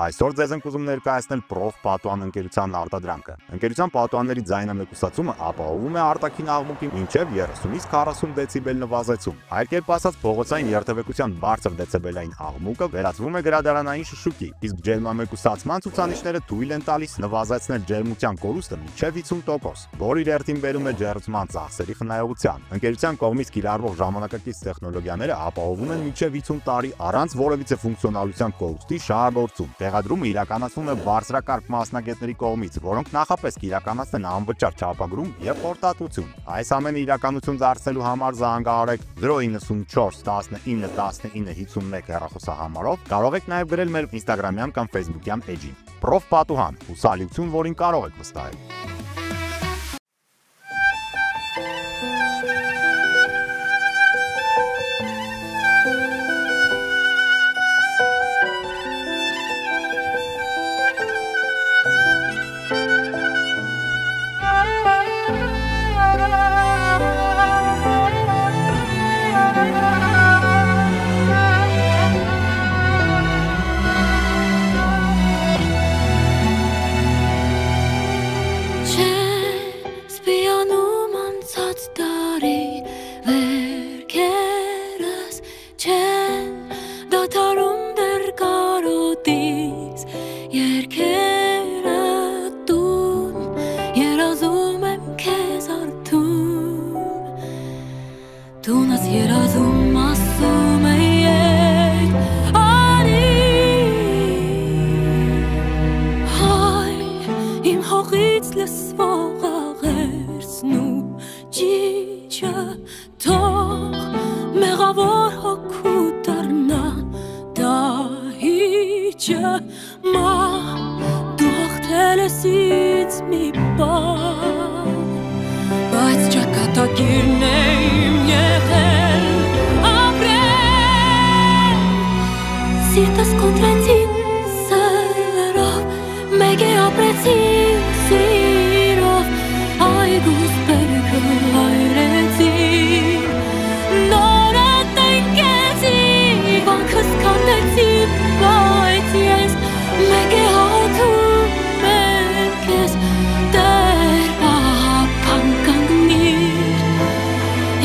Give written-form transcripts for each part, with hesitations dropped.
Այսօր ձեզ ենք ուզում ներկայացնել Prof Պատուհան ընկերության արտադրանքը։ Ընկերության պատուհանների ձայնամեկուսացումը ապահովում է արտաքին աղմուկի մինչև 30-ից 40 դեցիբել նվազեցում։ Այլ կերպ ասած, փողոցային երթևեկության բարձր դեցիբելային աղմուկը վերածվում է գրադարանային շշուկի, իսկ ջերմամեկուսացման ցուցանիշները թույլ են տալիս նվազեցնել ջերմության կորուստը մինչև 50%, որը իր հերթին բերում է ջերմության ծախսերի խնայողության։ Ընկերության կողմից կիրառվող ժամանակակից տեխնոլոգիաները ապահովում են մինչև 50 տարի առանց որևիցե ֆունկցիոնալության կորուստի շահագործում։ Տեղադրումը իրականացվում է բարձրակարգ մասնագետների կողմից, որոնք նախապես կիրականացնեն անվճար չափագրում եւ խորտատություն։ Այս ամենը իրականություն դարձնելու համար զանգահարեք 094 19 19 51 հեռախոսահամարով, կարող եք նաեւ գրել մեր Instagram-յան կամ Facebook-յան էջին։ Prof Պատուհան, հուսալիություն, որին կարող եք վստահել։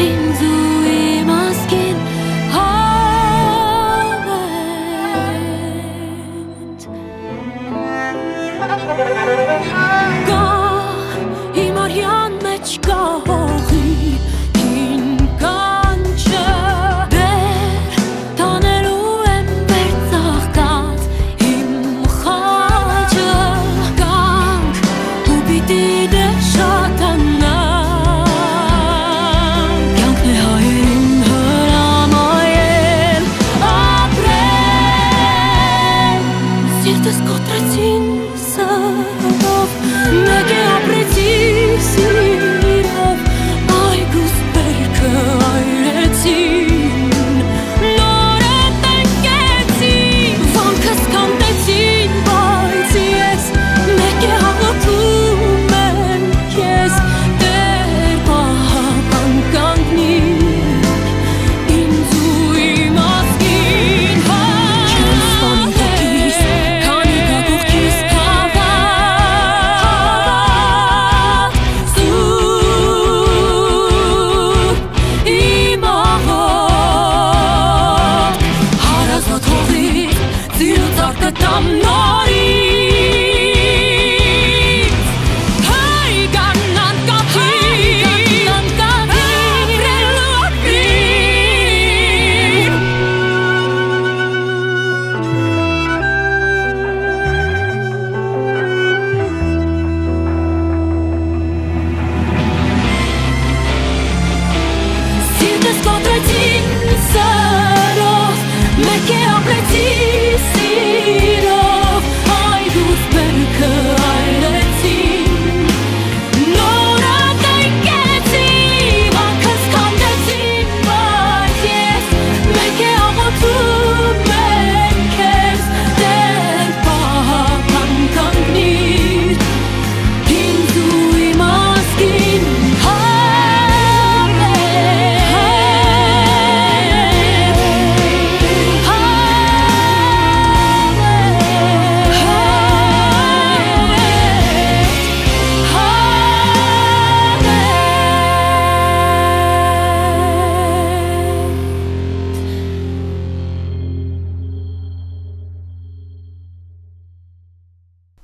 Inzu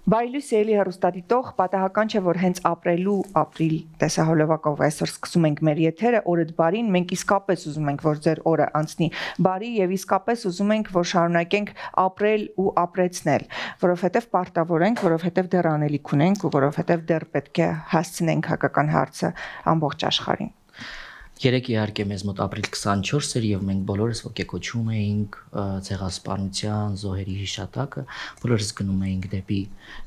Բայլուս էլի հեռուստադիտող պատահական չէ, որ հենց ապրիլ տեսահոլովակով այսօր սկսում ենք մեր եթերը, օրդ բարին, մենք իսկապես ուզում ենք, որ ձեր օրը անցնի բարի եւ իսկապես ուզում ենք, որ շարունակենք ապրել ու ապրեցնել, որովհետեւ պարտավոր ենք, որովհետեւ դեռ անելիք ունենք ու որովհետեւ դեռ պետք է հասցնենք հայկական հարցը ամբողջ աշխարհին։ Երեք իհարկե մեզ մոտ ապրիլ 24 էր եւ մենք բոլորս ոգեկոչում էինք ցեղասպանության զոհերի հիշատակը, բոլորս գնում էինք դեպի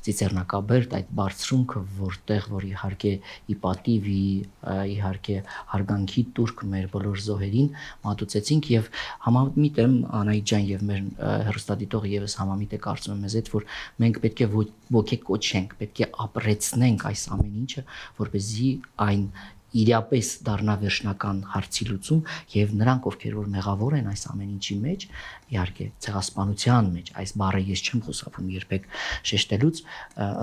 Ծիծեռնակաբերդ, այդ բարձրունքը, որ իհարկե ի պատիվ իհարկե հարգանքի տուրք մեր բոլոր զոհերին մատուցեցինք եւ համամիտ եմ Անահիտ ջան եւ մեր հեռուստադիտողը եւս համամիտ է կարծում եմ մեզ հետ, որ մենք պետք է ոգեկոչենք, պետք է ապրեցնենք այս ամեն ինչը, որպեսզի այն իրապես դառնա վերջնական հարցի լուծում եւ նրանք ովքեր որ մեղավոր են այս ամեն ինչի մեջ իհարկե ցեղասպանության մեջ այս բառը ես չեմ խուսափում երբեք շեշտելուց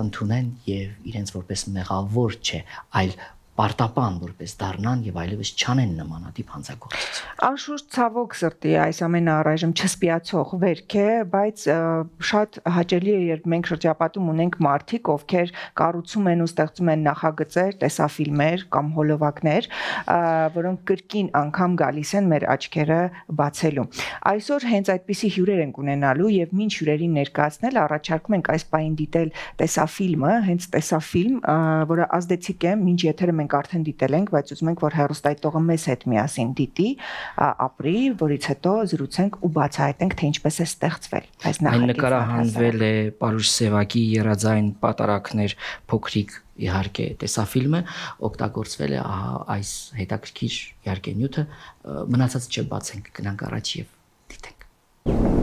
ընդունեն եւ իրենց որպես մեղավոր չէ այլ պարտապան որպես դառնան եւ այլևս չանեն նմանատիպ հանցագործություն։ Անշուշտ ցավոք սրտի այս ամենը առայժմ չսպիացող վերք է, բայց շատ հաճելի է, երբ մենք շրջապատում ունենք մարդիկ, ովքեր կառուցում են ու ստեղծում են նախագծեր, տեսաֆիլմեր կամ հոլովակներ, որոնք կրկին անգամ գալիս են մեր աչքերը բացելու։ Այսօր հենց այդպիսի հյուրեր ենք ունենալու եւ մինչ հյուրերին ներկայացնել առաջարկում ենք այս պահին դիտել տեսաֆիլմը, հենց տեսաֆիլմ, որը ազդեցիկ է, մինչ եթերը մենք արդեն դիտել ենք, բայց ուզում ենք, որ հեռուստադիտողը մեզ հետ միասին դիտի, ապրի, որից հետո զրուցենք ու բացահայտենք, թե ինչպես է ստեղծվել այս նախագիծը։ Այն նկարահանվել է Պարուշ Սևակի Երազային պատարակներ փոքրիկ իհարկե տեսաֆիլմը օգտագործվել է այս հետաքրքիր իհարկե նյութը, մնացած չբացենք, գնանք առաջ եւ դիտենք։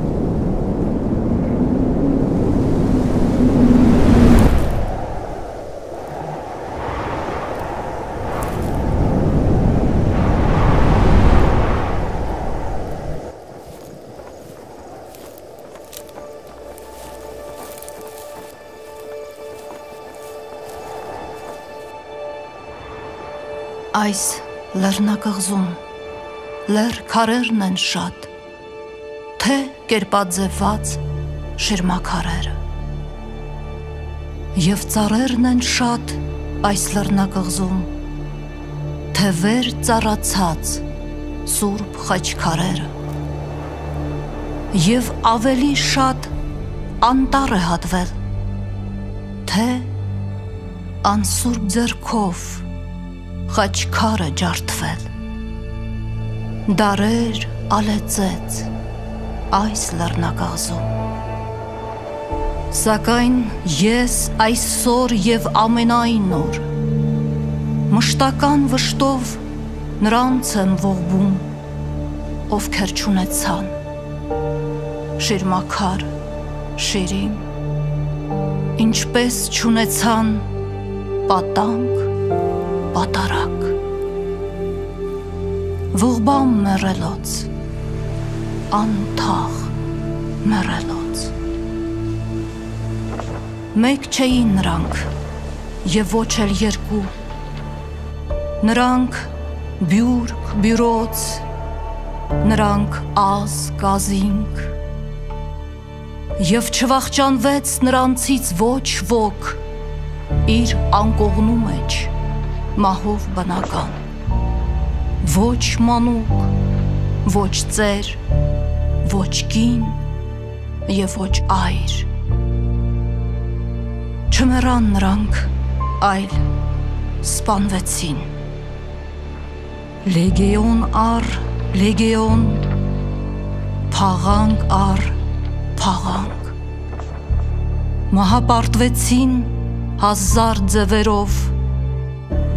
Այս լեռնակղզում լեռ քարերն են շատ, թե կերպաձևված շիրմաքարերը։ Եվ ծառերն են շատ այս լեռնակղզում, թե վեր ծառացած սուրբ խաչքարերը։ Եվ ավելի շատ անտառ է հատվել, թե անսուրբ ձեռքով խաչքարը ջարդվել, դարեր ալեցեց այս լեռնակղզում։ Սակայն ես այսօր եւ ամենայն օր մշտական վշտով նրանց եմ ողբում, ովքեր չունեցան շիրմաքար շիրին, ինչպես չունեցան պատանք պատարակ, ողբամ մեռելոց, անթաղ մեռելոց։ Մեկ չէին նրանք եւ ոչ էլ երկու, նրանք բյուրք բյուրոց, նրանք ազգ ազինք, եւ չվախճանվեց նրանցից ոչ ոք իր անկողնու մեջ մահով բնական, ոչ մանուկ, ոչ ծեր, ոչ կին եւ ոչ այր։ Չմեռան նրանք, այլ սպանվեցին։ Լեգեոն առ լեգեոն, փաղանք առ փաղանք։ Մահապարտվեցին հազար ձևերով,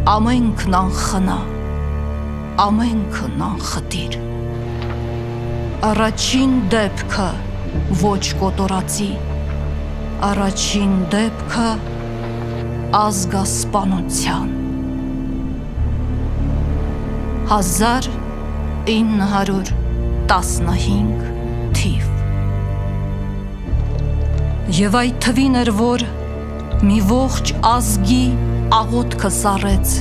ամենքն անխնա, ամենքն անխտիր։ Առաջին դեպքը ոչ կոտորածի, առաջին դեպքը ազգասպանության։ 1915 թիվ։ Եվ այդ թվին էր, որ մի ողջ ազգի աղոթքը սառեց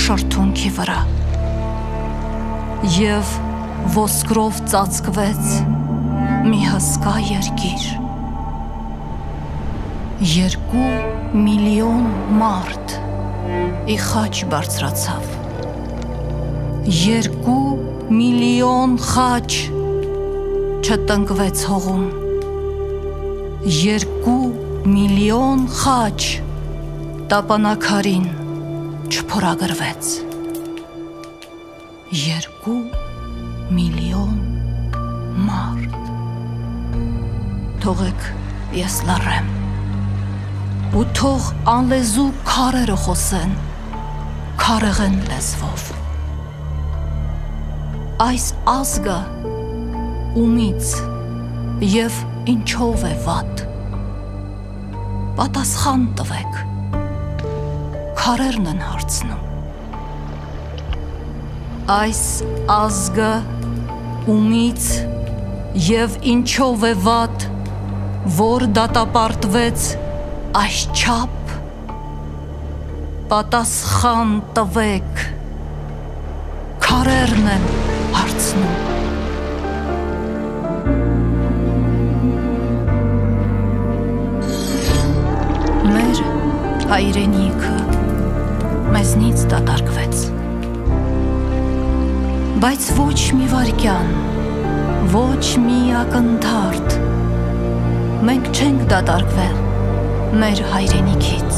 շրթունքի վրա և ոսկրով ծածկվեց մի հսկա երկիր 2 միլիոն մարդ ի խաչ բարձրացավ, 2 միլիոն խաչ չտնկվեց հողում, 2 միլիոն խաչ տապանակարին չփորագրվեց, 2 միլիոն մարդ։ Թողեք ես լռեմ ու թող անլեզու քարերը խոսեն քարեղեն լեզվով։ Այս ազգը ումից և ինչով է վատ, պատասխան տվեք, քարերն են հարցնում։ Այս ազգը ումից և ինչով է վատ, որ դատապարտվեց այսչափ, պատասխան տվեք, քարերն են հարցնում։ Մեր հայրենիքը մեզնից դատարկվեց, բայց ոչ մի վայրկյան, ոչ մի ակնթարթ մենք չենք դատարկվել մեր հայրենիքից։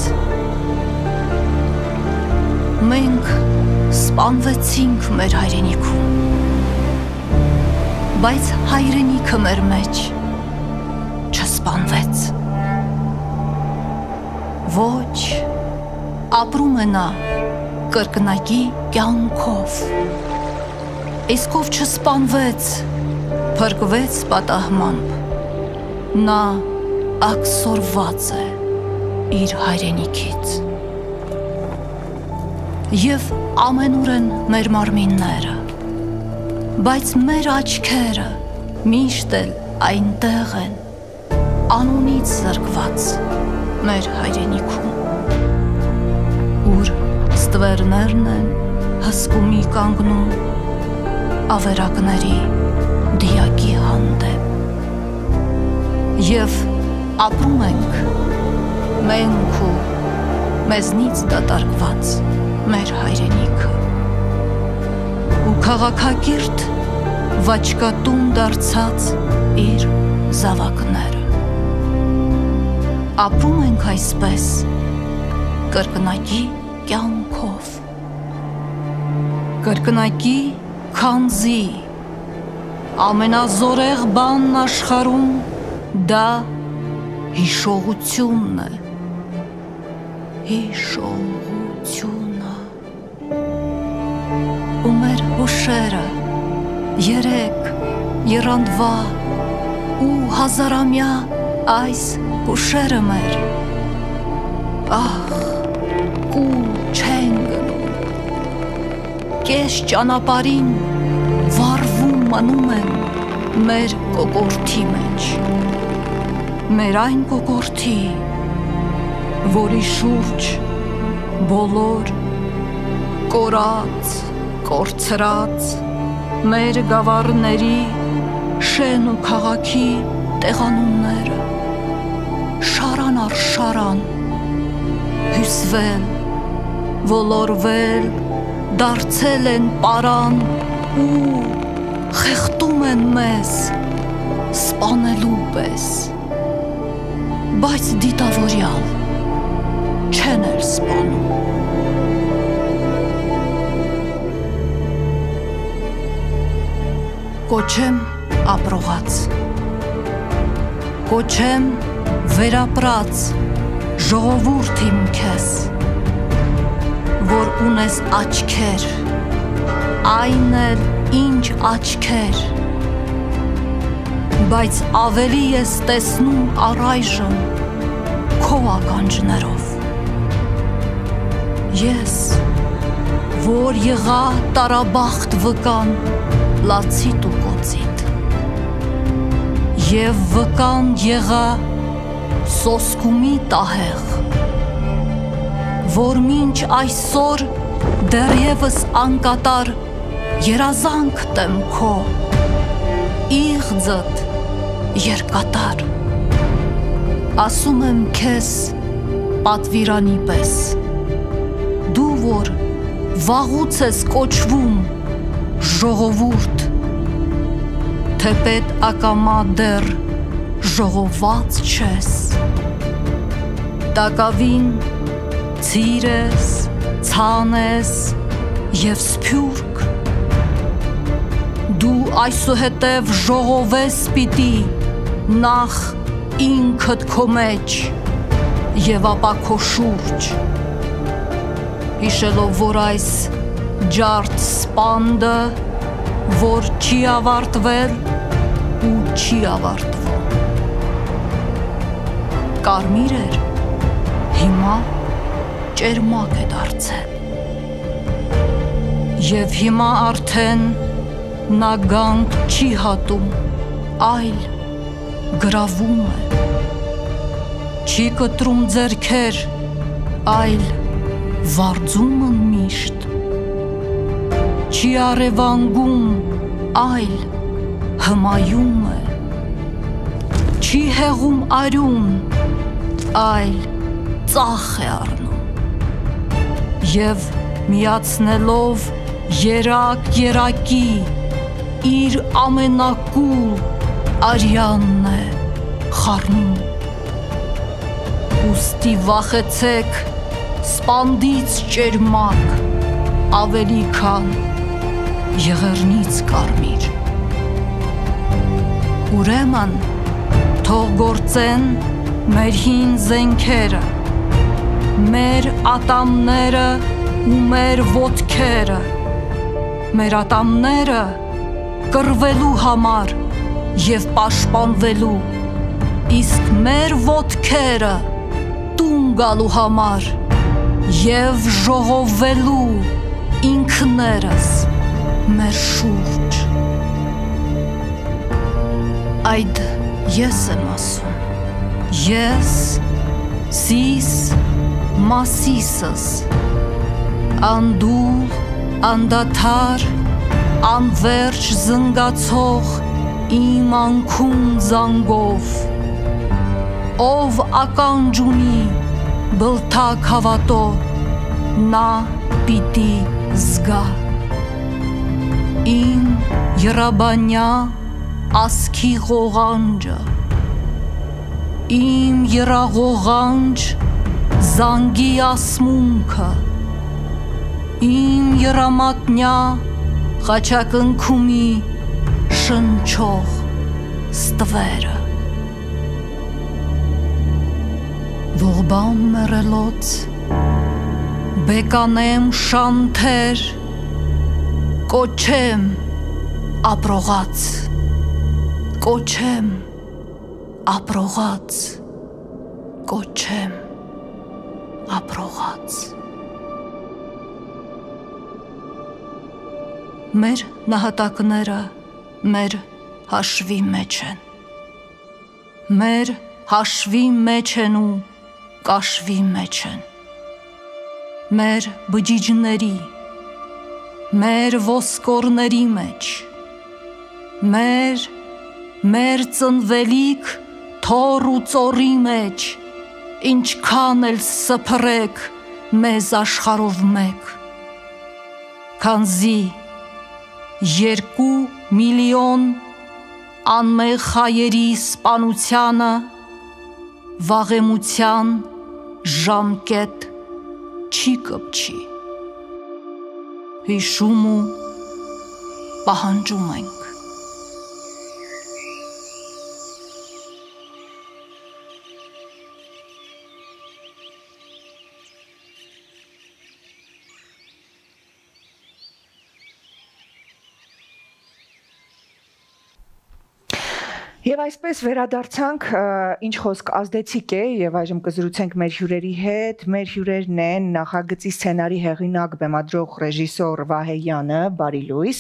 Մենք սպանվեցինք մեր հայրենիքում, բայց հայրենիքը մեր մեջ չսպանվեց։ Ոչ, ապրում է նա կրկնակի կյանքով, իսկ ով չսպանվեց, փրկվեց պատահմամբ, նա աքսորված է իր հայրենիքից։ Եվ ամենուր են մեր մարմինները, բայց մեր աչքերը միշտ էլ այնտեղ են, անունից զրկված մեր հայրենիքում, ուր ստվերներն են հսկումի կանգնում ավերակների դիակի հանդեպ, և ապրում ենք մենք ու մեզնից դատարկված մեր հայրենիքը, ու քաղաքակիրթ վաճկատուն դարձած իր զավակները։ Ապրում ենք այսպես կրկնակի կյանքով, կրկնակի քանզի ամենազորեղ բանն աշխարհում դա հիշողությունն է, հիշողությունը, ու մեր հուշերը երեք, եռանդվա ու հազարամյա այս հուշերը մեր ահ, կուլ չեն գնում, կես ճանապարհին վառվում մնում են մեր կոկորդի մեջ, մեր այն կոկորդի, որի շուրջ բոլոր կորած, կորցրած մեր գավառների շեն ու քաղաքի տեղանունները շարան առ շարան հյուսվել, ոլորվել, դարձել են պարան ու խեղդում են մեզ սպանելու պես, բայց դիտավորյալ չեն էլ սպանում։ Կոչեմ ապրողած, կոչեմ վերապրած ժողովուրդ իմ քեզ, որ ունես աչքեր, այն էլ ինչ աչքեր, բայց ավելի ես տեսնում առայժմ քո ականջներով։ Ես, որ եղա տարաբախտ վկան լացիտ ու կոցիտ, և վկան եղա սոսկումի տահեղ, որ մինչ այսօր դեռևս անկատար երազանք տեմ քո, իղձդ երկատար, ասում եմ քեզ պատվիրանի պես, դու որ վաղուց ես կոչվում ժողովուրդ, թեպետ ակամա դեռ ժողոված չես, տակավին ցիր ես, ցան ես և սփյուռք, դու այսուհետև ժողովես պիտի նախ ինքդ քո մեջ և ապա քո շուրջ, հիշելով որ այս ջարդ սպանդը, որ չի ավարտվել ու չի ավարտվում, կարմիր էր, հիմա ճերմակ է դարձել, և հիմա արդեն նա գանք չի հատում, այլ գրավում է, չի կտրում ձեռքեր, այլ վարձում են միշտ, չի արևանգում, այլ հմայում է, չի հեղում արյուն, այլ ծախ է առնում, և միացնելով երակ երակի իր ամենակուլ արյանն է խառնում, ուստի վախեցեք սպանդից ճերմակ, ավելի քան եղեռնից կարմիր, ուրեմն թող գործեն մեր հին զենքերը, մեր ատամները ու մեր ոտքերը, մեր ատամները կռվելու համար և պաշտպանվելու, իսկ մեր ոտքերը տուն գալու համար և ժողովվելու ինքներս մեր շուրջ, այդ ես եմ ասում, ես սիս մասիսս, անդուլ, անդադար, անվերջ զնգացող իմ անքուն զանգով, ով ականջ ունի բլթակ հավատո, նա պիտի զգա, իմ եռաբանյա ասքի ղողանջը, իմ եռաղողանջ զանգի ասմունքը, իմ եռամատնյա խաչակնքումի շնչող ստվերը, ողբան մեռելոց, բեկանեմ շանթեր, կոչեմ ապրողած, կոչեմ ապրողած, կոչեմ ապրողած։ Մեր նահատակները մեր հաշվի մեջ են, մեր հաշվի մեջ են ու կաշվի մեջ են, մեր բջիջների, մեր ոսկորների մեջ, մեր ծնվելիք թոր ու ծորի մեջ, ինչքան էլ սփռեք մեզ աշխարհով մեկ, քանզի 2 միլիոն անմեղ հայերի սպանությանը վաղեմության ժամկետ չի կպչի, հիշում ու պահանջում ենք։ Եվ այսպես վերադարձանք, ինչ խոսք ազդեցիկ է եւ այժմ կզրուցենք մեր հյուրերի հետ, մեր հյուրերն են նախագծի սցենարի հեղինակ, բեմադրող ռեժիսոր Վահեյանը, բարի լույս,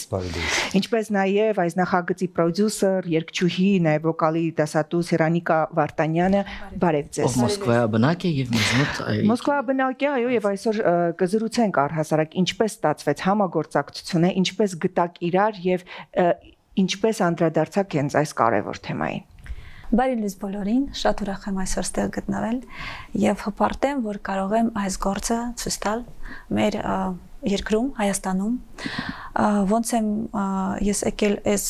ինչպես նաեւ այս նախագծի պրոդյուսեր, երգչուհի, նաեւ վոկալի դասատու Սիրանիկա Վարդանյանը, բարև ձեզ։ Մոսկվայի բնակ է եւ մեզ մոտ Մոսկվայի բնակ է, այո, եւ այսօր կզրուցենք առհասարակ ինչպես ստացվեց համագործակցությունը, ինչպես գտակ իրար եւ ինչպես անդրադարձակ հենց այս կարևոր թեմային։ Բարի լույս բոլորին, շատ ուրախ եմ այսօր ստեղ գտնվել եւ հպարտեմ, որ կարող եմ այս գործը ցույց տալ մեր երկրում, Հայաստանում, ոնց եմ ես եկել այս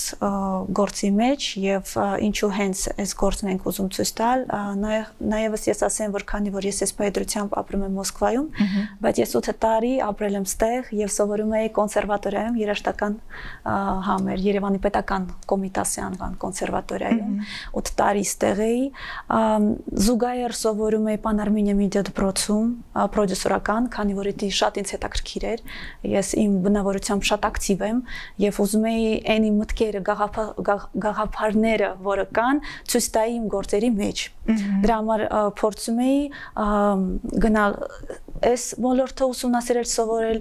գործի մեջ եւ ինչու հենց այս գործն ենք ուզում ցույց տալ, նաեւս ես ասեմ, որ քանի որ ես այս պայծրությամբ ապրում եմ Մոսկվայում, բայց ես 8 տարի ապրել եմ ստեղ եւ սովորում էի կոնսերվատորիայում, երաժշտական համեր, Երևանի պետական Կոմիտասի անվան կոնսերվատորիայում, 8 տարի ստեղ էի, զուգահեռ սովորում էի Pan Armenia Media դպրոցում, պրոդյուսերական, քանի որ դա շատ ինձ հետաքրքիր էր, ես իմ բնավորությամբ շատ ակտիվ եմ եւ ուզում էի այն իմ մտքերը, գաղափարները, որը կան, ցույց տայի իմ գործերի մեջ։ Դրա համար փորձում էի գնալ այս ոլորտը ուսումնասիրել, սովորել,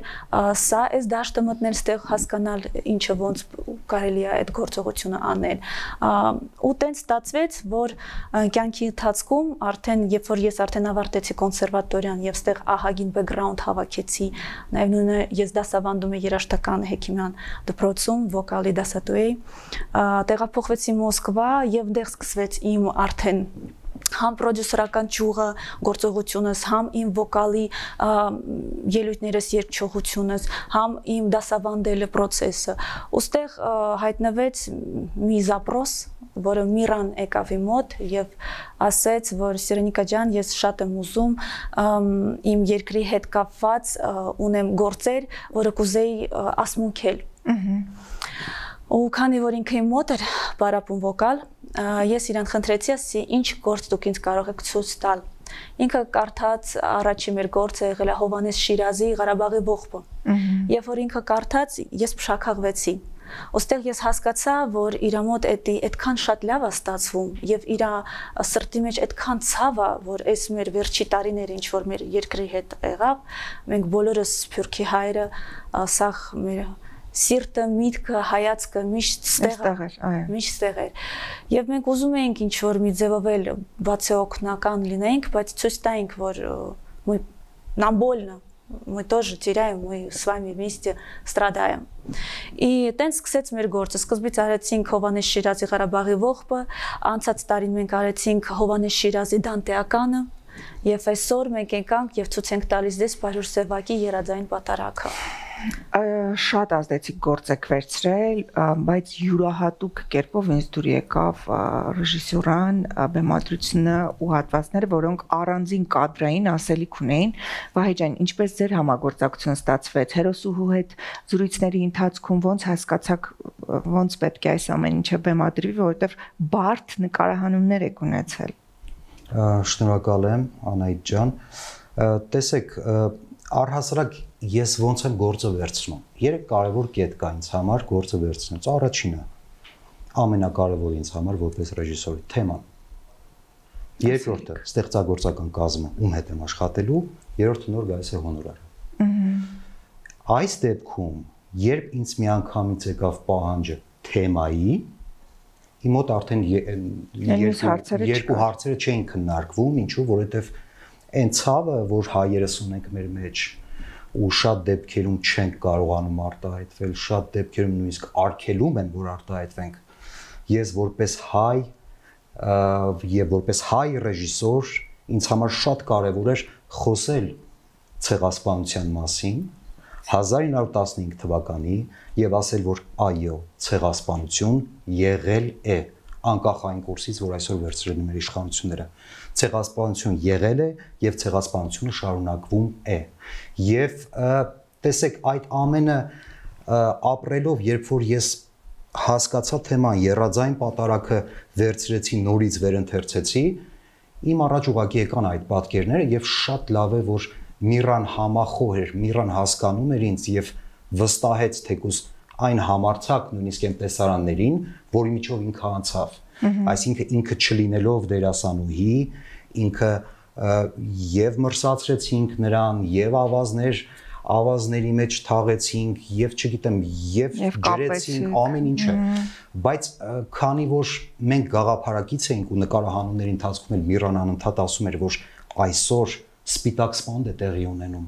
սա այս դաշտը մտնել, ստեղ հասկանալ ինչը ոնց կարելի է այդ գործողությունը անել։ Ու տենց ստացվեց, որ կյանքի ընթացքում արդեն երբ որ ես արդեն ավարտեցի կոնսերվատորիան եւ ստեղ ահագին բեքգրաունդ հավաքեցի, նաեւ նույնը ես դասավանդում եմ երաժշտական Հեքիմյան դպրոցում, վոկալի դասատու էի, տեղափոխվեցի Մոսկվա եւ դեղ սկսվեց իմ արդեն համ պրոդյուսերական ճյուղը գործողությունս, համ իմ վոկալի ելույթներս երգչողությունս, համ իմ դասավանդելը process-ը։ Ոստեղ հայտնվեց մի զապրոս, որը Միրան եկավ իմ մոտ եւ ասեց, որ Սիրենիկա ջան, ես շատ եմ ուզում իմ երկրի հետ կապված ունեմ գործեր, որը կուզեի ասմունքել։ Ու քանի որ ինքը իմ մոտ էր պարապում վոկալ, ես իրան խնդրեցի, ասի ինչ գործ դուք ինձ կարող եք ցույց տալ։ Ինքը կարդաց առաջի մեր գործը եղել է Հովանես Շիրազի Ղարաբաղի ողբը։ Երբ որ ինքը կարդաց, ես փշաքաղվեցի։ Ոստեղ ես հասկացա, որ իր մոտ այդքան շատ լավ է ստացվում եւ իր սրտի մեջ այդքան ցավ է, որ այս մեր վերջի տարիները ինչ որ մեր երկրի հետ եղավ, մենք բոլորս Սփյուռքի հայերը, սա մեր սիրտը, միտքը, հայացքը միշտ ստեղ էր։ Եվ մենք уզում էինք ինչ որ մի ձևով էլ բացի օգնական լինենք, բայց ցույց տայինք, որ нам больно, мы тоже теряем, мы с вами вместе страдаем։ И տենց սկսեց մեր գործը։ Սկզբից արեցինք Հովանես Շիրազի Ղարաբաղի ողբը, անցած տարին մենք արեցինք Հովանես Շիրազի Դանտեականը, եւ այսօր մենք եկանք եւ ցույց ենք տալիս դες Պարուր Սևակի երազային պատարագը։ Շատ ազդեցիկ գործ եք վերցրել, բայց յուրահատուկ կերպով ինձ դուր եկավ ռեժիսորան, բեմադրությունը ու հատվածները, որոնք առանձին կադրային ասելիք ունեին։ Վահե ջան, ինչպես ձեր համագործակցությունը ստացվեց հերոսուհու հետ զրույցների ընթացքում, ոնց հասկացաք, ոնց պետք է այս ամեն ինչը բեմադրվի, որովհետև բարդ նկարահանումներ եք ունեցել։ Շնորհակալ եմ, Անահիտ ջան։ Տեսեք, առհասարակ ես ոնց եմ գործը վերցնում։ 3 կարևոր կետ կա ինձ համար գործը վերցնելուց։ Առաջինը, ամենակարևորը ինձ համար որպես ռեժիսորի թեման։ Երկրորդը, ստեղծագործական կազմը, ում հետ եմ աշխատելու, երրորդը նոր գալիս է հոնորարը։ Այս դեպքում, երբ ինձ միանգամից եկավ պահանջը թեմայի, իմ մոտ արդեն երկու հարցերը չէին քննարկվում, ինչու, որովհետև այն ցավը, որ հայերս ունենք մեր մեջ ու շատ դեպքերում չենք կարողանում արտահայտվել, շատ դեպքերում նույնիսկ արգելում են, որ արտահայտվենք։ Ես որպես հայ եւ որպես հայ ռեժիսոր ինձ համար շատ կարեւոր էր խոսել ցեղասպանության մասին 1915 թվականի եւ ասել, որ այո, ցեղասպանություն եղել է, անկախ այն կուրսից, որ այսօր վերցրել են մեր իշխանությունները։ Ցեղասպանություն եղել է եւ ցեղասպանությունը շարունակվում է։ Եվ տեսեք, այդ ամենը ապրելով, երբ որ ես հասկացա թեման, երազային պատարագը վերցրեցի, նորից վերընթերցեցի, իմ առաջ ուղղակի եկան այդ պատկերները եւ շատ լավ է, որ Միրան համախոհ էր, Միրան հասկանում էր ինձ եւ վստահեց թեկուզ այն համարցակ նույնիսկ այն տեսարաններին, որի միջով ինքը անցավ։ Այսինքն ինքը չլինելով դերասանուհի, ինքը եւ մրսացրեցինք նրան, եւ ավազների մեջ թաղեցինք, եւ չգիտեմ, եւ ջրեցինք ամեն ինչը։ Բայց քանի որ մենք գաղափարակից էինք ու նկարահանումների ընթացքում էլ Միրան անընդհատ ասում էր, որ այսօր սպիտակ սպանդ է տեղի ունենում։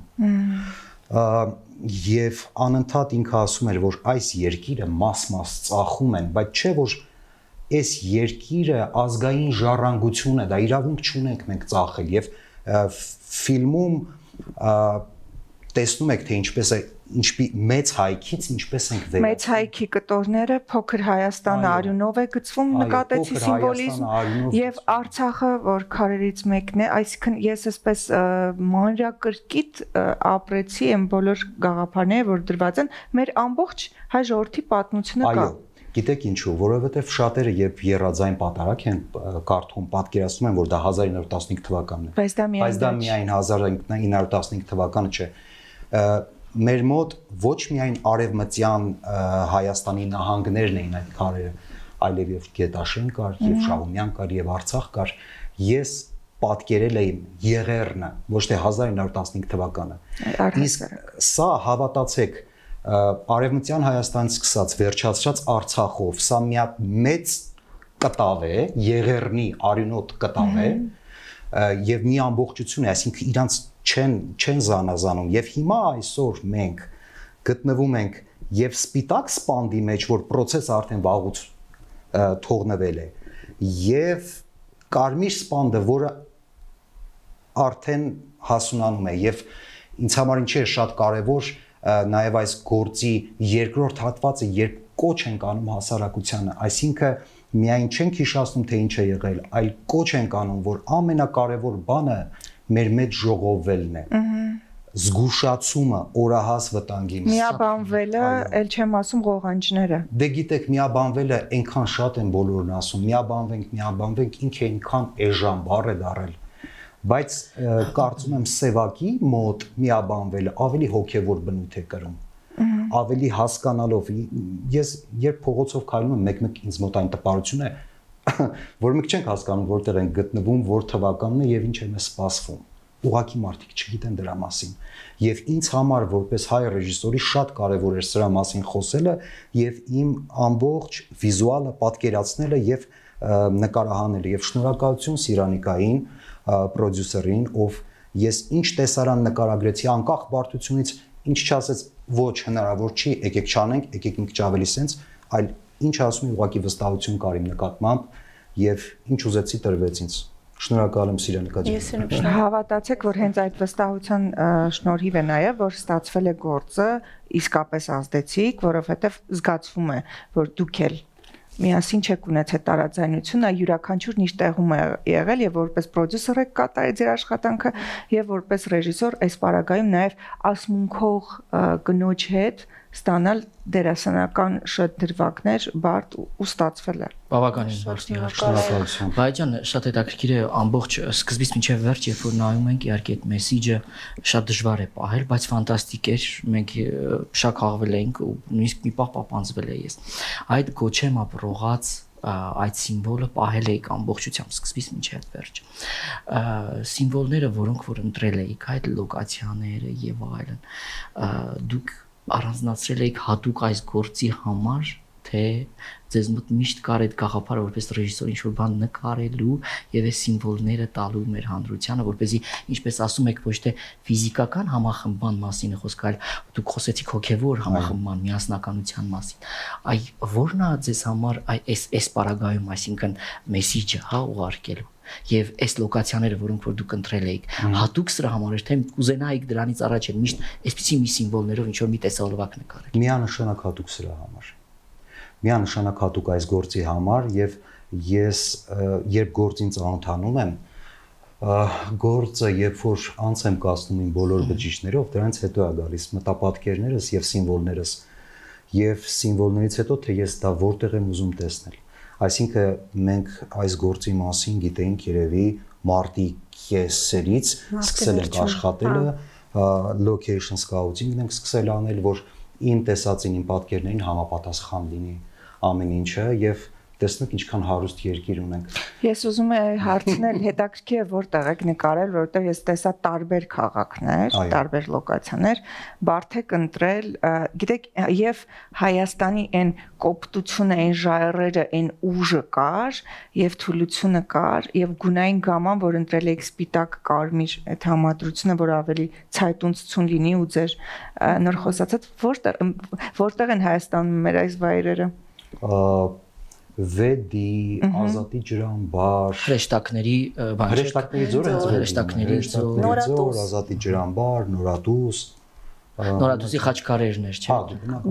Եվ անընդհատ ինքը ասում էր, որ այս երկիրը մաս-մաս ծախում են, բայց չէ որ այս երկիրը ազգային ժառանգություն է, դա իրավունք չունենք մենք ծախել եւ ֆիլմում տեսնում եք թե ինչպես է մեծ հայքից ինչպես ենք վերածում։ Մեծ հայքի կտորները փոքր Հայաստանը արյունով է գծվում, նկատեցի սիմվոլիզմ եւ Արցախը, որ քարերից մեկն է, այսինքն ես այսպես մանրակրկիտ ապրեցի այն բոլոր գաղափարները, որ դրված են մեր ամբողջ հայ ժողովրդի պատմությունը կա։ Գիտեք ինչու, որովհետև շատերը երբ երազային պատարակ են կարդում, պատկերացնում են, որ դա 1915 թվականն է։ Բայց դա միայն 1915 թվականը չէ։ Մեր մոտ ոչ միայն արևմտյան Հայաստանի նահանգներն էին այդ քարերը, այլև եւ Գետաշեն կար, եւ Շահումյան կար, եւ Արցախ կար։ Ես պատկերել եմ Եղեռնը, ոչ թե 1915 թվականը։ Իսկ սա հավատացեք արևմտյան Հայաստանից սկսած վերջացրած Արցախով, սա մի հատ մեծ կտավ է, Եղեռնի արյունոտ կտավ է, եւ մի ամբողջություն է, այսինքն իրանց չեն զանազանում եւ հիմա այսօր մենք գտնվում ենք եւ սպիտակ սպանդի մեջ, որ process արդեն վաղուց թողնվել է, եւ կարմիր սպանդը, որը արդեն հասունանում է եւ ինձ համար ինչի է շատ կարեւոր նաև այս գործի երկրորդ հատվածը, երբ կոչ ենք անում հասարակությանը, այսինքն միայն չենք հիշացնում թե ինչ է եղել, այլ կոչ ենք անում, որ ամենակարևոր բանը մեր մեջ ժողովվելն է։ Զգուշացումը օրահաս վտանգի մեջ։ Միաբանվելը, ել չեմ ասում ղողանջները։ Դե գիտեք, միաբանվելը այնքան շատ են բոլորն ասում, միաբանվենք, ինքը այնքան էժան բառ է դառել։ Բայց կարծում եմ Սևակի մոտ միաբանվելը ավելի հոգևոր բնույթ է կրում, ավելի հասկանալով։ Ես երբ փողոցով քայլում եմ, մեկ-մեկ ինձ մոտ այն տպարություն է, որ մենք չենք հասկանում որտեղ ենք գտնվում, որ թվականն է եւ ինչ է մեզ սպասվում։ Ուղղակի մարդիկ չգիտեն դրա մասին։ Եվ ինձ համար որպես հայ ռեժիսորի շատ կարեւոր էր սրա մասին խոսելը եւ իմ ամբողջ վիզուալը պատկերացնելը եւ նկարահանելը եւ շնորհակալություն Սիրանիկային պրոդյուսերին, ով ես ինչ տեսարան նկարագրեցի անկախ բարդությունից, ինչ չասեց, ոչ հնարավոր չի, եկեք չանենք, եկեք ինքն ավելի սենց, այլ ինչ ասում եմ, ուղղակի վստահություն կար իմ նկատմամբ եւ ինչ ուզեցի տրվեց ինձ։ Շնորհակալ եմ Սիրանիկա ջան։ Հավատացեք, որ հենց այդ վստահության շնորհիվ է նաեւ, որ ստացվել է գործը իսկապես ազդեցիկ, որովհետեւ զգացվում է, որ դուք էլ միասին չեք ունեցել տարաձայնությունը, յուրաքանչյուրն իր տեղում է եղել եւ որպես պրոդյուսեր եք կատարել ձեր աշխատանքը եւ որպես ռեժիսոր այս պարագայում նաեւ ասմունքող կնոջ հետ ստանալ դերասանական շրջդրվագներ բարդ ու ստացվել է։ Բավականին շնորհակալություն։ Բայջան, շատ հետաքրքիր է ամբողջ սկզբից մինչև վերջ, երբ որ նայում ենք, իհարկե այդ մեսիջը շատ դժվար է պահել, բայց ֆանտաստիկ էր, մենք շատ խաղվել էինք ու նույնիսկ մի պահ պապանձվել էի ես։ Այդ գոչեմ ապրողած այդ սիմվոլը պահել էիք ամբողջությամբ սկզբից մինչև վերջ։ Սիմվոլները, որոնք որ ընտրել էիք, այդ լոկացիաները եւ այլն, դուք առանձնացրել եք հատուկ այս գործի համար, թե ձեզ մոտ միշտ կար այդ գաղափարը որպես ռեժիսոր ինչ-որ բան նկարելու եւ այս սիմվոլները տալու մեր հանրությանը, որպեսզի ինչպես ասում եք, ոչ թե ֆիզիկական համախմբման մասին է խոսքը, այլ դուք խոսեցիք հոգեվոր համախմբման, միասնականության մասին։ Այ ո՞րն է ձեզ համար այս պարագայում, այսինքն մեսիջը, հա, ուղարկելու եւ այս լոկացիաները, որոնք որ դուք ընտրել եք, հատուկ սրա համար էր, թե կուզենայիք դրանից առաջ էլ միշտ այսպիսի մի սիմվոլներով ինչ որ մի տեսահոլովակ նկարել։ Միանշանակ հատուկ սրա համար։ Միանշանակ հատուկ այս գործի համար եւ ես երբ գործին ծանոթանում եմ, գործը երբ որ անց եմ կացնում իմ բոլոր բջիջներով, դրանից հետո է գալիս մտապատկերներս եւ սիմվոլներս եւ սիմվոլներից հետո թե ես դա որտեղ եմ ուզում տեսնել։ Այսինքն մենք այս գործի մասին գիտենք երևի մարտի կեսերից սկսել ենք աշխատելը, location scouting-ն ենք սկսել անել, որ իմ տեսածին, իմ պատկերներին համապատասխան լինի ամեն ինչը եւ տեսնենք ինչքան հարուստ երկիր ունենք։ Ես ուզում եմ հարցնել, հետաքրքիր է որտեղ եք նկարել, որովհետև ես տեսա տարբեր քաղաքներ, տարբեր լոկացիաներ, բարդ եք ընտրել, գիտեք, եւ Հայաստանի այն կոպտությունը, այն ժայռերը, այն ուժը կար, եւ թուլությունը կար, եւ գունային գաման, որ ընտրել եք սպիտակ կարմիր այդ համադրությունը, որ ավելի ցայտունցություն լինի ու ձեր նոր խոսացած որտեղ են Հայաստանում մեր այս վայրերը։ Վեդի, Ազատի ջրամբար, հրեշտակների բան չէ։ հրեշտակների ձոր հենց հրեշտակների ձոր, Նորատուս, Ազատի ջրամբար, Նորատուս, Նորատուսի խաչքարերն էր, չէ։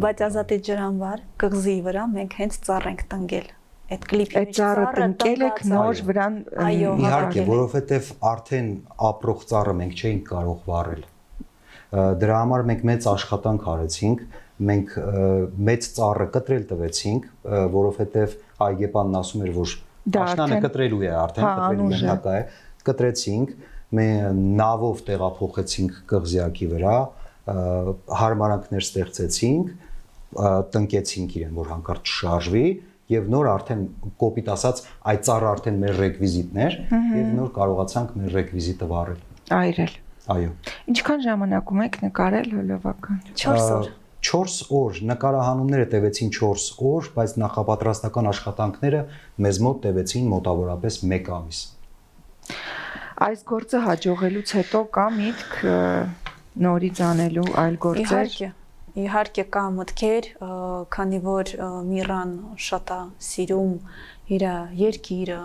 Բայց Ազատի ջրամբար կղզի վրա մենք հենց ծառ ենք տնկել։ Այդ կլիպի Այդ ծառը տնկել եք նոր վրան իհարկե, որովհետև արդեն ապրող ծառը մենք չէինք կարող վառել։ Դրա համար մենք մեծ աշխատանք արեցինք, մենք մեծ ծառը կտրել տվեցինք, որովհետև Այգեպանն ասում էր, որ աշնանը կտրելու է արդեն, կտրելու ենթակա է, կտրեցինք, մենք նավով տեղափոխեցինք կղզյակի վրա, հարմարանքներ ստեղծեցինք, տնկեցինք իրեն, որ հանկարծ չշարժվի եւ նոր արդեն կոպիտ ասած այդ ծառը արդեն մեր ռեկվիզիտն էր եւ նոր կարողացանք մեր ռեկվիզիտը վառել։ Այրել։ Այո։ Ինչքան ժամանակում եք նկարել հոլովական։ 4 օր։ 4 օր, նկարահանումները տևեցին 4 օր, բայց նախապատրաստական աշխատանքները մեզ մոտ տևեցին մոտավորապես 1 ամիս։ Այս գործը հաջողելուց հետո կա միտք նորից անելու այլ գործեր։ Իհարկե կա մտքեր, քանի որ Միրան շատ է սիրում իր երկիրը,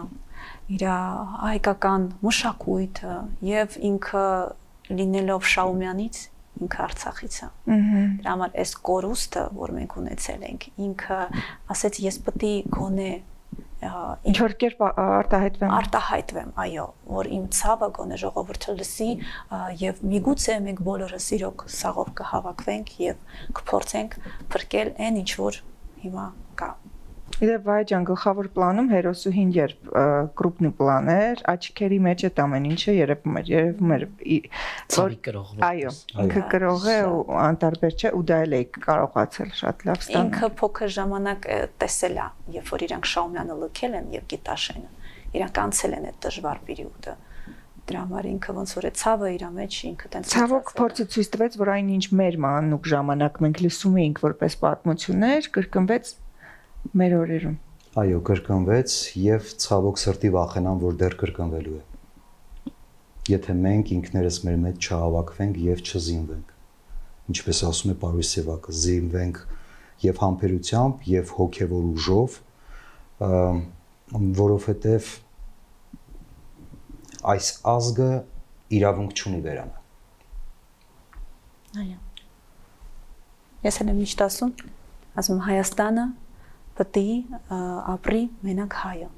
իր հայկական մշակույթը եւ ինքը լինելով Շաումյանից ինքը Արցախից է։ Դրա համար այս կորուստը, որ մենք ունեցել ենք, ինքը ասեց ես պետք է գոնե ինչ որ կերպ արտահայտվեմ, այո, որ իմ ցավը գոնե ժողովուրդը լսի եւ միգուցե մենք բոլորս իրոք սաղով կհավաքվենք եւ կփորձենք փրկել այն ինչ որ հիմա կա։ Իդեպ Վայ ջան, գլխավոր պլանում հերոսուհին երբ կրուպնի պլան էր, աչքերի մեջ այդ ամեն ինչը երևում էր ցավի կրող։ Այո, ինքը կրող է ու անտարբեր չէ ու դա էլ է կարողացել շատ լավ ստանալ։ Ինքը փոքր ժամանակ տեսել է, երբ որ իրանք Շաումյանը լքել են եւ Գիտաշենը, իրանք անցել են այդ դժվար պերիոդը։ Դրա համար ինքը ոնց որ է ցավը իր մեջ ինքը տենց ցավոք փորձը ցույց տվեց, որ այն ինչ մեր մանուկ ժամանակ մենք լսում էինք որպես պատմություններ, կրկնվեց մեր օրերում։ Այո, կրկնվեց եւ ցավոք սրտի վախենամ, որ դեռ կրկնվելու է։ Եթե մենք ինքներս մեր մեջ չհավաքվենք եւ չզինվենք, ինչպես ասում է Պարույր Սևակը, զինվենք եւ համբերությամբ եւ հոգեվոր ուժով, որովհետեւ այս ազգը իրավունք չունի վերանալ։ Այո։ Ես էլ եմ միշտ ասում Հայաստանը Пыты апри менак хая.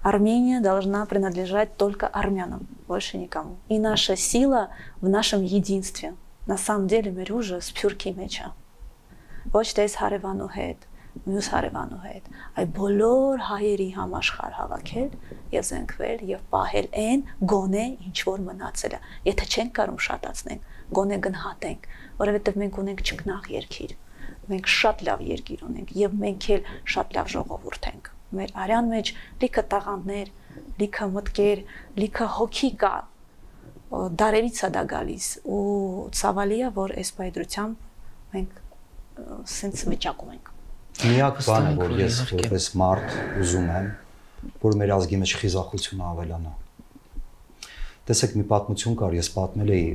Армения должна принадлежать только армянам, больше никому. И наша сила в нашем единстве. На самом деле мы уже спюрки меча. Вот что есть Харевану хейт, мюс Харевану хейт. Ай բոլոր հայերի համաշխար հավաքել եւ զենքվել եւ պահել այն գոնե ինչ որ մնացել է։ Եթե չենք կարող շատացնենք, գոնե գնահատենք, որովհետեւ մենք ունենք ճկնաղ երկիր։ Մենք շատ լավ երկիր ունենք եւ մենք էլ շատ լավ ժողովուրդ ենք։ Մեր արյան մեջ լիքը տաղանդներ, լիքը մտքեր, լիքը հոգի կա։ Դարերից է դա գալիս ու ցավալի է, որ այս բայդրությամբ մենք սենց վիճակում ենք։ Միակ բանը, որ ես որպես մարդ ուզում եմ, որ մեր ազգի մեջ խիզախությունը ավելանա։ Տեսեք, մի պատմություն կար, ես պատմել էի,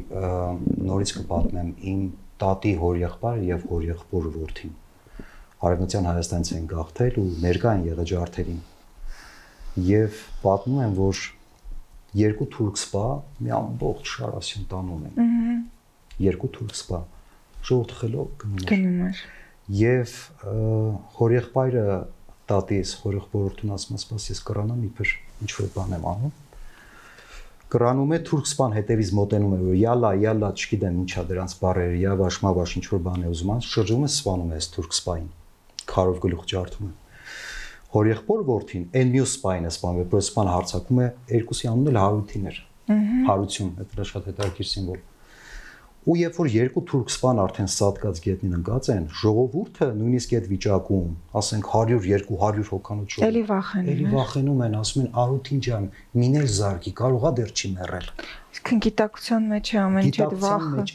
նորից կպատմեմ իմ տատի հորեղբայր եւ հորեղբոր որդին։ Արևմտյան Հայաստանից են գաղթել ու ներկա են եղել ջարդերին։ Եվ պատմում են, որ երկու թուրք սպա մի ամբողջ շարասյուն տանում են։ Երկու թուրք սպա ժողովուրդը խելով գնում էր։ Եվ հորեղբայրը տատիս հորեղբոր որդուն ասում է, «Սպաս ես կռանամ, իբր ինչ որ բան եմ անում»։ Կրանում է թուրք սպան հետևից մոտենում է, որ յալա, չգիտեմ ինչա դրանց բառերը, yavaş mavaş ինչ որ բան է ուզում ան, շրջում է սպանում է այս թուրք սպային, քարով գլուխ ջարդում է։ Հորեղբոր որդին այն մյուս սպային է սպանում, որ սպան հարցակում է, երկուսի անունն էլ Հարութին էր։ Հարություն, դա շատ հետաքրքիր սիմվոլ։ Ու երբ որ երկու թուրք սպան արդեն սատկած գետնին ընկած են, ժողովուրդը նույնիսկ այդ վիճակում, ասենք 100-200 հոգանոց ժողովուրդ, էլի վախենում են, ասում են Արութին ջան, միներ զարգի, կարողա դեռ չի մեռել։ Իսկ գիտակցության մեջ է ամեն ինչ այդ վախը։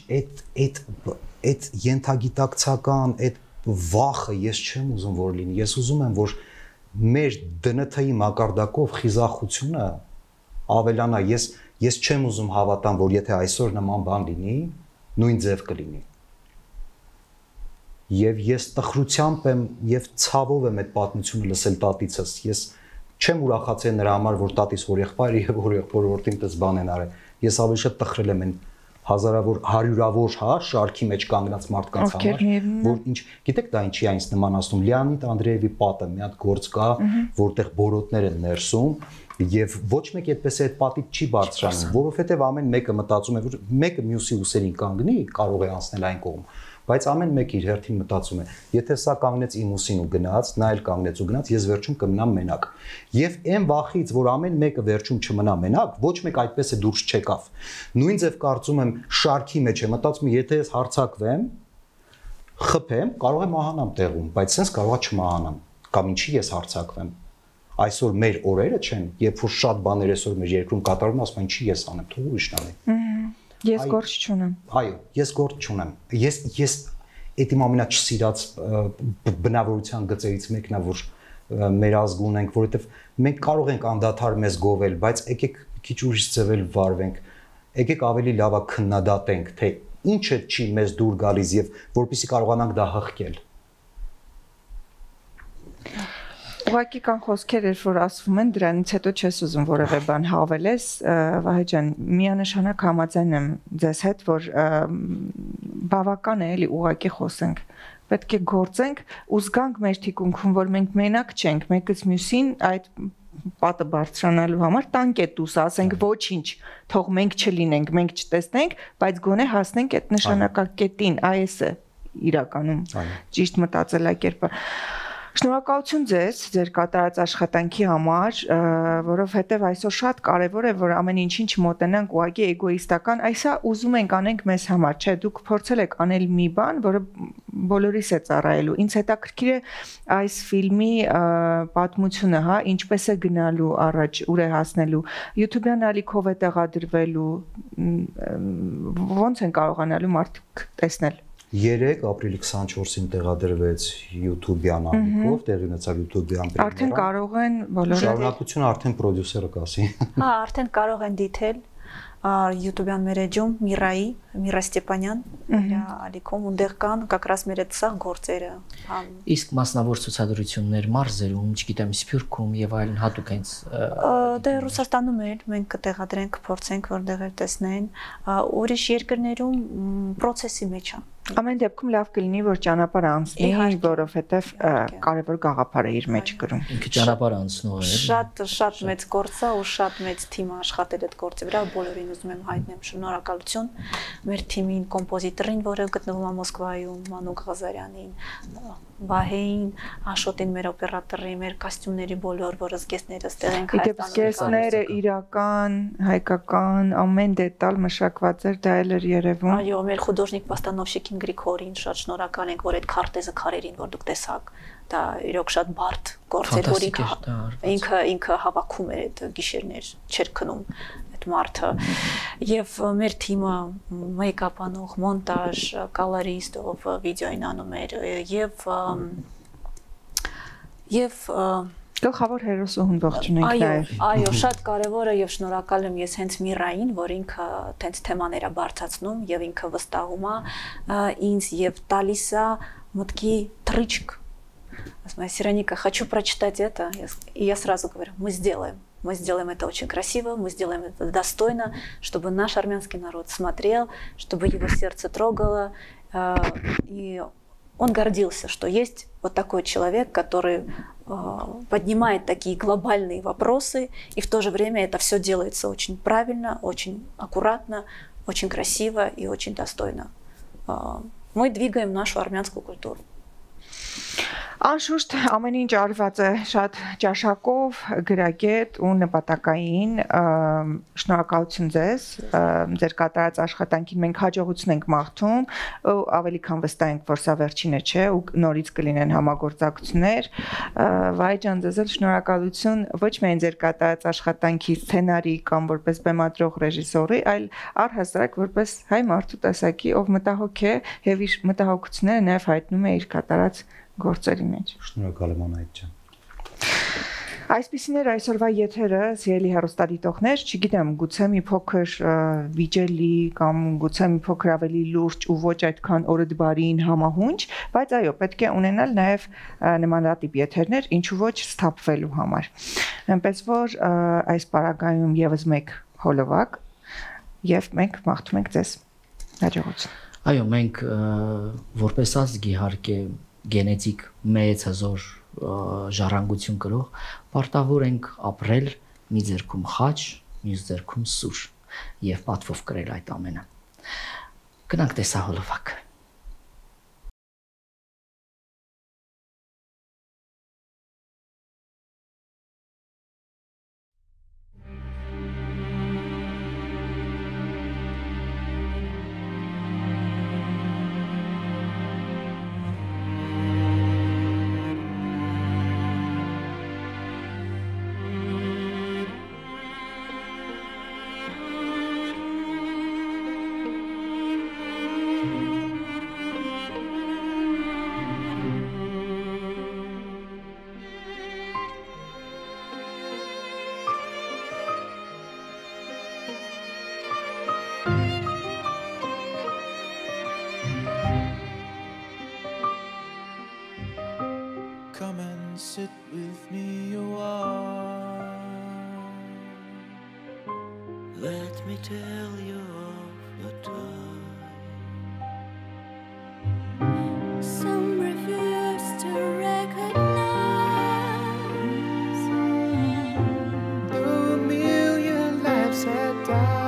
Այդ ենթագիտակցական, այդ վախը ես չեմ ուզում որ լինի, ես ուզում եմ որ մեր ԴՆԹ-ի մակարդակով խիզախությունը ավելանա, ես չեմ ուզում հավատամ, որ եթե այսօր նման բան լինի, նույն ձև կլինի։ եւ ես տխրությամբ եմ եւ ցավով եմ այդ պատմությունը լսել տատիցս։ Ես չեմ ուրախացել նրա համար, որ տատիս հորեղբայրը եւ հորեղբորորդին դες բան են արել։ Ես ավելի շատ տխրել եմ այն հազարավոր, հարյուրավոր, հա, շարքի մեջ կանգնած մարդկանց համար, որ ինչ, գիտեք դա ինչի է ինձ նմանացնում, Լեոնիդ Անդրեևի պատը մի հատ գործ կա, որտեղ բորոտներ են ներսում եւ ոչ մեկ այդպես է այդ պատից չի բարձրանում, որովհետեւ ամեն մեկը մտածում է, որ մեկը մյուսի ուսերին կանգնի, կարող է անցնել այն կողմ, բայց ամեն մեկ իր հերթին մտածում է, եթե սա կանգնեց իմ ուսին ու գնաց, նա էլ կանգնեց ու գնաց, ես վերջում կմնամ մենակ։ Եվ այն վախից, որ ամեն մեկը վերջում չմնա մենակ, ոչ մեկ այդպես է դուրս չեկավ։ Նույն ձև կարծում եմ շարքի մեջ է մտածում, եթե ես հարցակվեմ, խփեմ, կարող եմ մահանամ տեղում, բայց sense կարող է չմահանամ, կամ ինչի ես հարցակվեմ։ Այսօր մեր օրերը չեն, երբ որ շատ բաներ այսօր մեր երկրում կատարվում, ասում են ինչի ես անեմ, թող ուրիշն անի։ Ես գործ չունեմ։ Այո, ես գործ չունեմ։ Ես այդ իմ ամենաչսիրած բնավորության գծերից մեկն է, որ մեր ազգ ունենք, որովհետև մենք կարող ենք անդադար մեզ գովել, բայց եկեք քիչ ուրիշ ձևել վարվենք։ Եկեք ավելի լավա քննադատենք, թե ինչը չի մեզ դուր գալիս եւ որպեսզի կարողանանք դա հղկել։ Ուղղակի կան խոսքեր, որ ասվում են, դրանից հետո չես ուզում որևէ բան հավելես, Վահե ջան, միանշանակ համաձայն եմ ձեզ հետ, որ բավական է էլի ուղղակի խոսենք, պետք է գործենք ու զգանք մեր թիկունքում, որ մենք մենակ չենք, մեկից մյուսին այդ պատը բարձրանալու համար տանկ է տուս, ասենք ոչինչ, թող մենք չլինենք, մենք չտեսնենք, բայց գոնե հասնենք այդ նշանակակետին, այս է իրականում ճիշտ մտածելակերպը։ Շնորհակալություն ձեզ ձեր կատարած աշխատանքի համար, որովհետև այսօր շատ կարևոր է, որ ամեն ինչին չմոտենանք ուղղակի էգոիստական, այսա ուզում ենք անենք մեզ համար, չէ, դուք փորձել եք անել մի բան, որը բոլորիս է ծառայելու։ Ինձ հետաքրքիր է այս ֆիլմի պատմությունը, հա, ինչպես է գնալու առաջ, ուր է հասնելու, YouTube-յան ալիքով է տեղադրվելու, ո՞նց են կարողանալու մարդիկ տեսնել։ 3 ապրիլի 24-ին տեղադրվեց YouTube-յան ալիքով, տեղի ունեցավ YouTube-յան պրեմիերա։ Արդեն կարող են բոլորը շարունակությունը արդեն պրոդյուսերը կասի։ Հա, արդեն կարող են դիտել YouTube-յան մեր էջում Միրա Ստեփանյան իր ալիքում ունդեղ կան как раз մեր այդ սա գործերը։ Իսկ մասնավոր ցուցադրություններ մարզերում, չգիտեմ, Սփյուռքում եւ այլն հատուկ հենց դե Ռուսաստանում էլ մենք կտեղադրենք, փորձենք որտեղ էլ տեսնեն, ուրիշ երկրներում process-ի մեջ է։ Ամեն դեպքում լավ կլինի, որ ճանապարհ անցնի, որովհետև կարևոր գաղափար է իր մեջ գրում։ Ինքը ճանապարհ անցնող է։ Շատ մեծ գործ է ու շատ մեծ թիմ է աշխատել այդ գործի վրա, բոլորին ուզում եմ հայտնեմ շնորհակալություն մեր թիմին, կոմպոզիտորին, որը գտնվում է Մոսկվայում, Մանուկ Ղազարյանին, Վահեին, Աշոտին, մեր օպերատորին, մեր կոստյումների բոլոր, որ զգեստները ստեղ ենք Հայաստանում։ Զգեստները իրական, հայկական, ամեն դետալ մշակված էր, դա էլ էր երևում։ Այո, մեր խոդորնիկ Պաստանովշիկին Գրիգորին շատ շնորհակալ ենք, որ այդ քարտեզը քարերին, որ դուք տեսաք, դա իրոք շատ բարդ գործ էր, որ ինքը հավաքում էր այդ գիշերներ, չէր քնում այդ մարդը, եւ մեր թիմը մեյքափ անող, մոնտաժ, կոլորիստ, ով վիդեոին անում էր, եւ Գլխավոր հերոսուհուն ողջունենք նաև։ Այո, շատ կարևոր է եւ շնորհակալ եմ ես հենց Միրային, որ ինքը տենց թեմաներ է բարձրացնում եւ ինքը вստահում է ինձ եւ տալիս է մտքի թռիչք։ Ասում է, Сираника, хочу прочитать это. И я сразу говорю, мы сделаем это очень красиво, мы сделаем это достойно, чтобы наш армянский народ смотрел, чтобы его сердце трогало. И он гордился, что есть вот такой человек, который поднимает такие глобальные вопросы, и в то же время это все делается очень правильно, очень аккуратно, очень красиво и очень достойно. Мы двигаем нашу армянскую культуру. Անշուշտ ամեն ինչ արված է շատ ճաշակով, գրագետ ու նպատակային, շնորհակալություն ձեզ, ձեր կատարած աշխատանքին մենք հաջողություն ենք մաղթում, ու ավելի քան վստահ ենք, որ սա վերջինը չէ ու նորից կլինեն համագործակցություններ։ Վահե ջան, ձեզ էլ շնորհակալություն ոչ միայն ձեր կատարած աշխատանքի սցենարի կամ որպես բեմադրող ռեժիսորի, այլ առհասարակ որպես հայ մարդու տեսակի, ով մտահոգ է եւ իր մտահոգությունները նաև հայտնում է իր կատարած գործերի մեջ։ Շնորհակալ եմ Անահիտ ջան։ Այսպիսին էր այսօրվա եթերը, սիրելի հեռուստադիտողներ, չգիտեմ, գուցե մի փոքր վիճելի կամ գուցե մի փոքր ավելի լուրջ ու ոչ այդքան օրըդբարին համահունչ, բայց այո, պետք է ունենալ նաև նմանատիպ եթերներ, ինչու ոչ սթափվելու համար։ Այնպես որ այս պարագայում եւս մեկ հոլովակ եւ մենք մաղթում ենք ձեզ հաջողություն։ Այո, մենք որպես ազգ իհարկե գենետիկ մեծ հզոր ժառանգություն կրող պարտավոր ենք ապրել մի ձեռքում խաչ, մյուս ձեռքում սուր եւ պատվով կրել այդ ամենը։ Գնանք տեսահոլովակ։ Come and sit with me a while. Let me tell you of a time. Some refuse to recognize A million lives have died.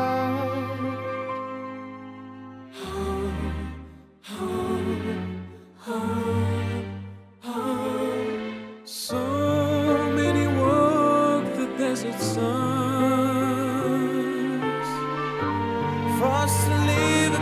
So many walk the desert sands, forced to leave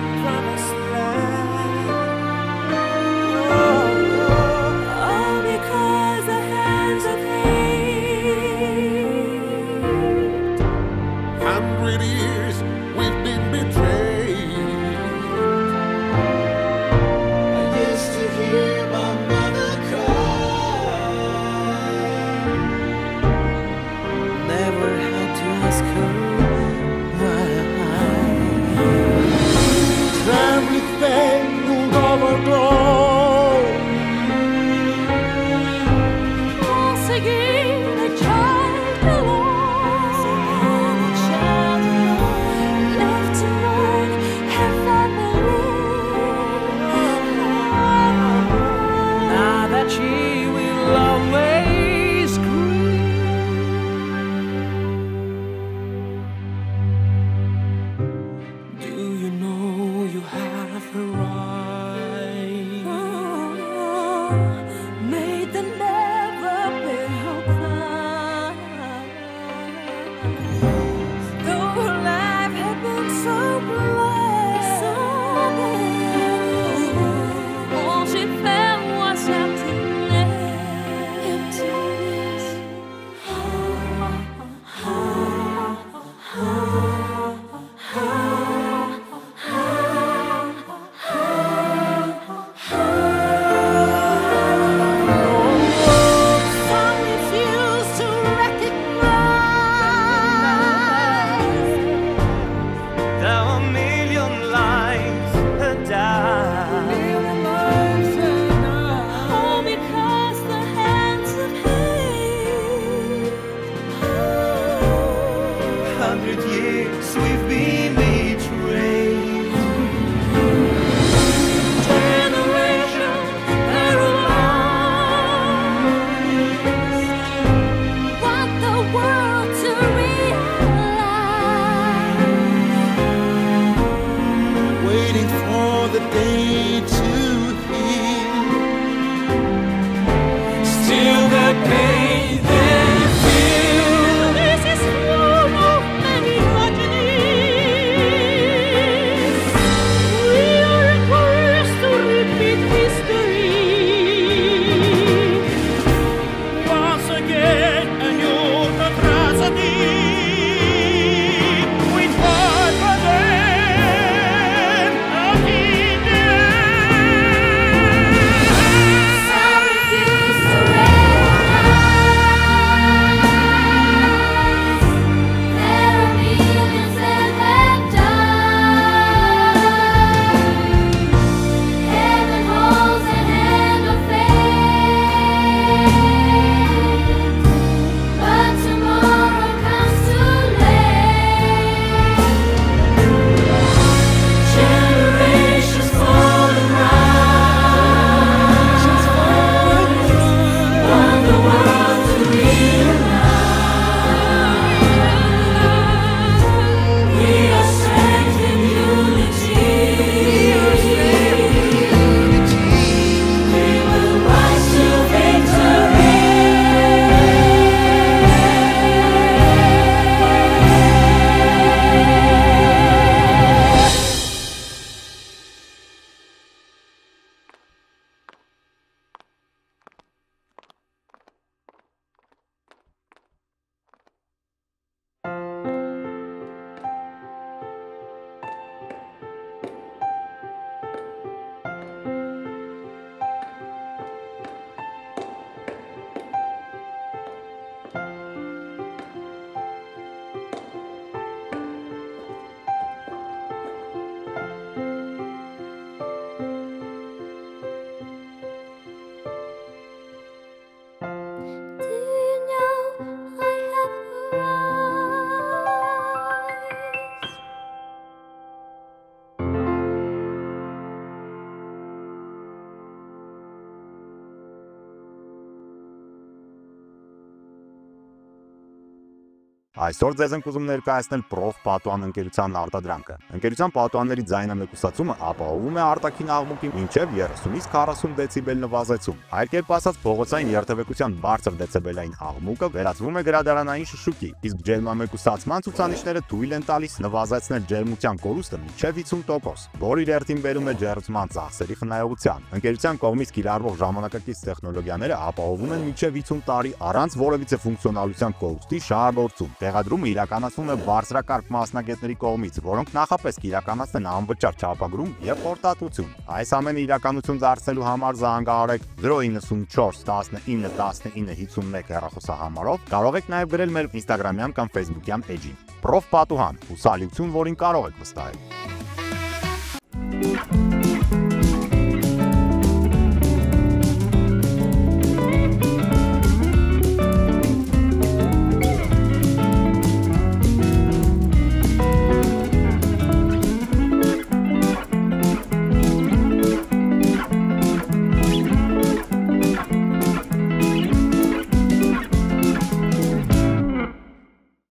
Այսօր ձեզ ենք ուզում ներկայացնել Prof պատուհան ընկերության արտադրանքը։ Ընկերության պատուհանների ձայնամեկուսացումը ապահովում է արտաքին աղմուկի մինչև 30-ից 40 դեցիբել նվազեցում։ Այլ կերպ ասած, փողոցային երթևեկության բարձր դեցիբելային աղմուկը վերածվում է գրադարանային շշուկի, իսկ ջերմամեկուսացման ցուցանիշները թույլ են տալիս նվազեցնել ջերմության կորուստը մինչև 50%, որը իր հերթին բերում է ջերմության ծախսերի խնայողության։ Ընկերության կողմից կիրառվող ժամանակակից տեխնոլոգիաները ապահովում են մինչև 50 տարի առանց որևիցե ֆունկցիոնալության կորուստի շահագործում։ Տեղադրումը իրականացվում է բարձրակարգ մասնագետների կողմից, որոնք նախապես կիրականացնեն անվճար չափագրում եւ խորտատվություն։ Այս ամենը իրականություն դարձնելու համար զանգահարեք 094 19 19 51 հեռախոսահամարով, կարող եք նաեւ գրել մեր Instagram-յան կամ Facebook-յան էջին։ Prof պատուհան, հուսալիություն, որին կարող եք վստահել։